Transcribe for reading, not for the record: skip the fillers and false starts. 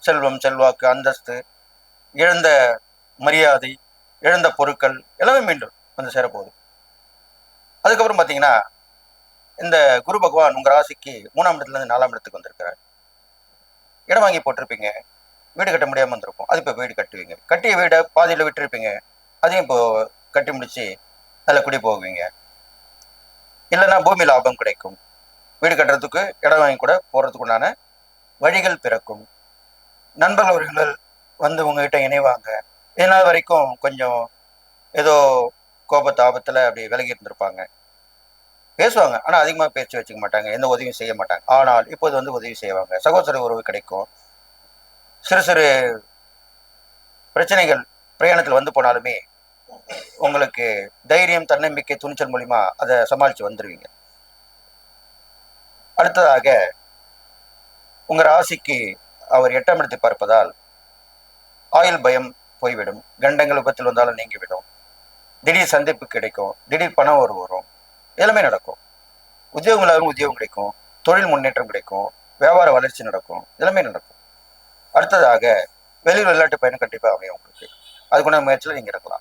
செல்வம், செல்வாக்கு, அந்தஸ்து, இழந்த மரியாதை, இழந்த பொருட்கள் எல்லாமே மீண்டும் வந்து சேரப்போகுது. அதுக்கப்புறம் பார்த்தீங்கன்னா, இந்த குரு பகவான் உங்க ராசிக்கு 3ஆம் இடத்துலேருந்து 4ஆம் இடத்துக்கு வந்திருக்கிறார். இடம் வாங்கி போட்டிருப்பீங்க, வீடு கட்ட முடியாமல் இருந்திருக்கும். அது இப்போ வீடு கட்டுவீங்க. கட்டிய வீடை பாதியில் விட்டுருப்பீங்க, அதையும் இப்போ கட்டி முடிச்சு அதில் குடி போவீங்க. இல்லைன்னா பூமி லாபம் கிடைக்கும். வீடு கட்டுறதுக்கு இடம் வாங்கி கூட போகிறதுக்கு உண்டான வழிகள் பிறக்கும். நண்பர்கள் வந்து உங்ககிட்ட இணைவாங்க. இதனால் வரைக்கும் கொஞ்சம் ஏதோ கோபத்து ஆபத்தில் அப்படி விலகி இருந்திருப்பாங்க. பேசுவாங்க, ஆனால் அதிகமாக பேச்சு வச்சுக்க மாட்டாங்க, எந்த உதவியும் செய்ய மாட்டாங்க. ஆனால் இப்போது வந்து உதவி செய்வாங்க, சகோதர உறவு கிடைக்கும். சிறு சிறு பிரச்சனைகள் பிரயாணத்தில் வந்து போனாலுமே உங்களுக்கு தைரியம், தன்னம்பிக்கை, துணிச்சல் மூலிமா அதை சமாளித்து வந்துடுவீங்க. அடுத்ததாக உங்க ராசிக்கு அவர் 8ஆம் இடத்தை பார்ப்பதால் ஆயுள் பயம் போய்விடும். கண்டங்கள் விபத்தில் வந்தாலும் நீங்கிவிடும். திடீர் சந்திப்பு கிடைக்கும். திடீர் பணம் வரும். எல்லாமே நடக்கும். உத்தியோகங்களாகவும் உத்தியோகம் கிடைக்கும். தொழில் முன்னேற்றம் கிடைக்கும். வியாபார வளர்ச்சி நடக்கும். எல்லாமே நடக்கும். அடுத்ததாக வெளியூர் விளையாட்டு பயணம் கண்டிப்பாக அமையும் உங்களுக்கு. அதுக்குள்ள முயற்சியில் நீங்கள் இருக்கலாம்.